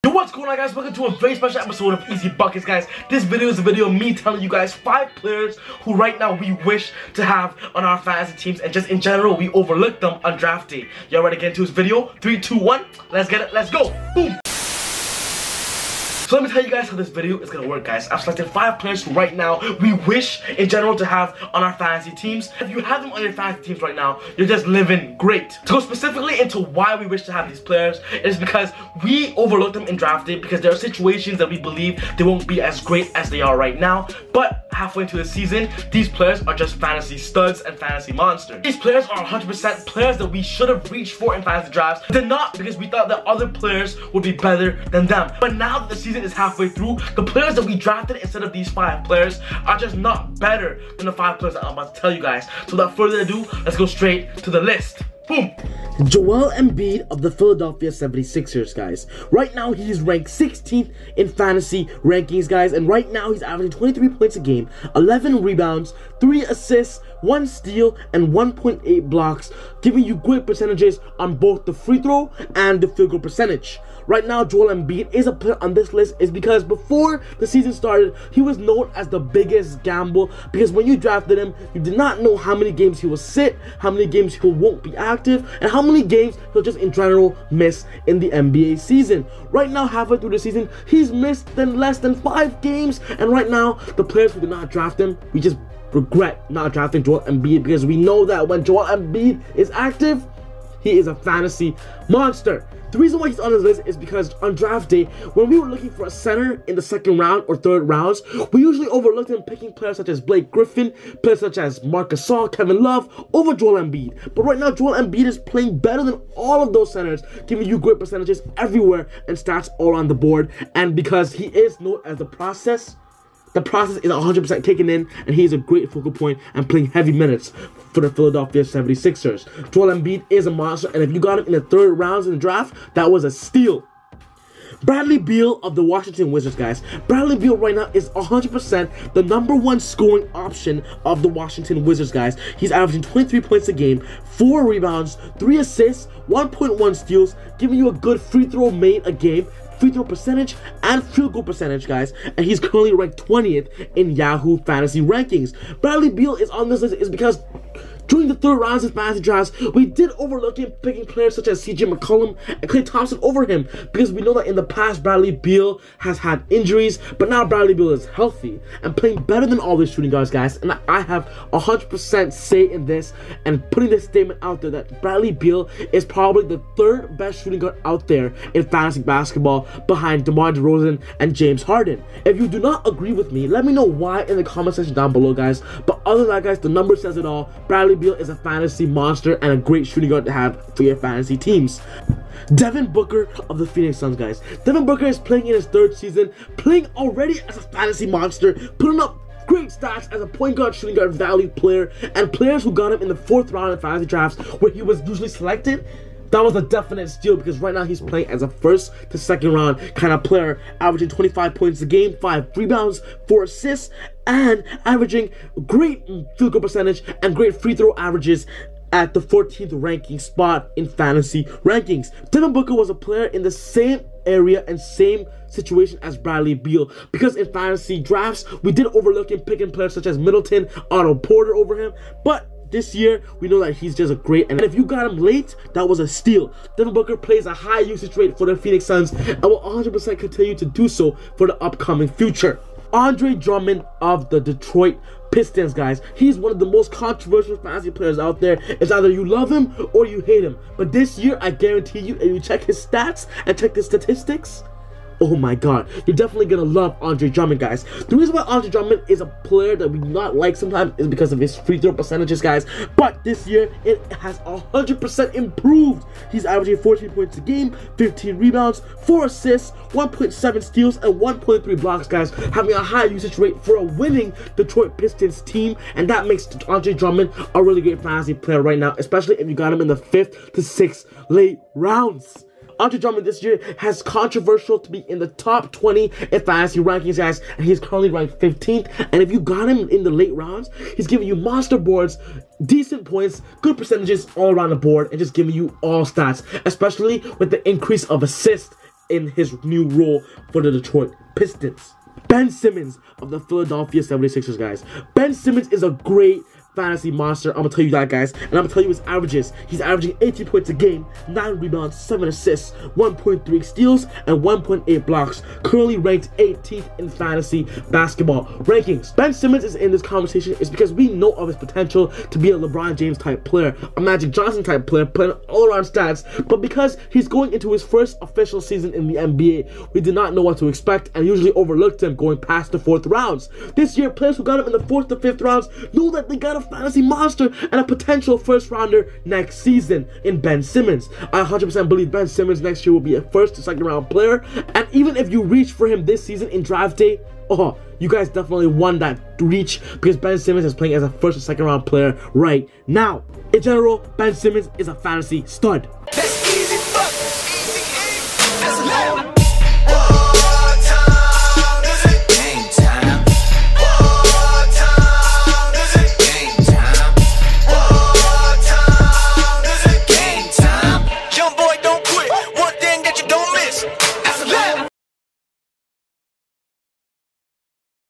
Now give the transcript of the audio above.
Yo, what's going on, guys? Welcome to a very special episode of Easy Buckets, guys. This video is a video of me telling you guys 5 players who right now we wish to have on our fantasy teams, and just in general we overlook them on draft day. Y'all ready to get into this video? 3, 2, 1, let's get it, let's go. Boom. So let me tell you guys how this video is gonna work, guys. I've selected 5 players who right now we wish in general to have on our fantasy teams. If you have them on your fantasy teams right now, you're just living great. To go specifically into why we wish to have these players, it is because we overlooked them in draft day because there are situations that we believe they won't be as great as they are right now. But halfway into the season, these players are just fantasy studs and fantasy monsters. These players are 100% players that we should have reached for in fantasy drafts. They're not, because we thought that other players would be better than them. But now that the season is halfway through, the players that we drafted instead of these 5 players are just not better than the 5 players that I'm about to tell you guys. So without further ado, let's go straight to the list. Boom! Joel Embiid of the Philadelphia 76ers, guys. Right now, he's ranked 16th in fantasy rankings, guys. And right now, he's averaging 23 points a game, 11 rebounds, 3 assists, 1 steal, and 1.8 blocks, giving you great percentages on both the free throw and the field goal percentage. Right now, Joel Embiid is a player on this list is because before the season started, he was known as the biggest gamble, because when you drafted him, you did not know how many games he will sit, how many games he won't be active, and how many games he'll just in general miss in the NBA season. Right now, halfway through the season, he's missed less than 5 games, and right now, the players who did not draft him, we just regret not drafting Joel Embiid, because we know that when Joel Embiid is active, he is a fantasy monster. The reason why he's on this list is because on draft day, when we were looking for a center in the 2nd round or 3rd rounds, we usually overlooked him picking players such as Blake Griffin, players such as Marc Gasol, Kevin Love, over Joel Embiid. But right now, Joel Embiid is playing better than all of those centers, giving you great percentages everywhere and stats all on the board. And because he is known as the process is 100% kicking in, and he is a great focal point and playing heavy minutes for the Philadelphia 76ers. Joel Embiid is a monster, and if you got him in the 3rd rounds in the draft, that was a steal. Bradley Beal of the Washington Wizards, guys. Bradley Beal right now is 100% the #1 scoring option of the Washington Wizards, guys. He's averaging 23 points a game, 4 rebounds, 3 assists, 1.1 steals, giving you a good free throw made a game, free throw percentage, and field goal percentage, guys. And he's currently ranked 20th in Yahoo Fantasy Rankings. Bradley Beal is on this list is because during the 3rd rounds of fantasy drafts, we did overlook him picking players such as CJ McCollum and Klay Thompson over him, because we know that in the past Bradley Beal has had injuries, but now Bradley Beal is healthy and playing better than all these shooting guards, guys. And I have 100% say in this and putting this statement out there that Bradley Beal is probably the 3rd best shooting guard out there in fantasy basketball, behind DeMar DeRozan and James Harden. If you do not agree with me, let me know why in the comment section down below, guys. But other than that, guys, the number says it all. Bradley Beal is a fantasy monster and a great shooting guard to have for your fantasy teams. Devin Booker of the Phoenix Suns, guys. Devin Booker is playing in his 3rd season, playing already as a fantasy monster, putting up great stats as a point guard, shooting guard, value player, and players who got him in the 4th round in fantasy drafts where he was usually selected. That was a definite steal, because right now he's playing as a 1st to 2nd round kind of player, averaging 25 points a game, 5 rebounds, 4 assists, and averaging great field goal percentage and great free throw averages at the 14th ranking spot in fantasy rankings. Devin Booker was a player in the same area and same situation as Bradley Beal, because in fantasy drafts, we did overlook him picking players such as Middleton, Otto Porter over him, but this year, we know that he's just a great, and if you got him late, that was a steal. Devin Booker plays a high usage rate for the Phoenix Suns and will 100% continue to do so for the upcoming future. Andre Drummond of the Detroit Pistons, guys. He's one of the most controversial fantasy players out there. It's either you love him or you hate him. But this year, I guarantee you, if you check his stats and check his statistics, oh my god, you're definitely gonna love Andre Drummond, guys. The reason why Andre Drummond is a player that we do not like sometimes is because of his free throw percentages, guys. But this year, it has 100% improved. He's averaging 14 points a game, 15 rebounds, 4 assists, 1.7 steals, and 1.3 blocks, guys, having a high usage rate for a winning Detroit Pistons team. And that makes Andre Drummond a really great fantasy player right now, especially if you got him in the 5th to 6th late rounds. Andre Drummond this year has controversial to be in the top 20 in fantasy rankings, guys, and he's currently ranked 15th. And if you got him in the late rounds, he's giving you monster boards, decent points, good percentages all around the board, and just giving you all stats, especially with the increase of assists in his new role for the Detroit Pistons. Ben Simmons of the Philadelphia 76ers, guys. Ben Simmons is a great fantasy monster. I'm gonna tell you that, guys, and I'm gonna tell you his averages. He's averaging 18 points a game, 9 rebounds, 7 assists, 1.3 steals, and 1.8 blocks. Currently ranked 18th in fantasy basketball rankings. Ben Simmons is in this conversation is because we know of his potential to be a LeBron James type player, a Magic Johnson type player, playing all-around stats. But because he's going into his first official season in the NBA, we did not know what to expect and usually overlooked him going past the 4th rounds. This year, players who got him in the 4th to 5th rounds know that they got a fantasy monster and a potential first rounder next season in Ben Simmons. I 100% believe Ben Simmons next year will be a first to second round player, and even if you reach for him this season in draft day, you guys definitely won that reach because Ben Simmons is playing as a first or second round player right now. In general, Ben Simmons is a fantasy stud.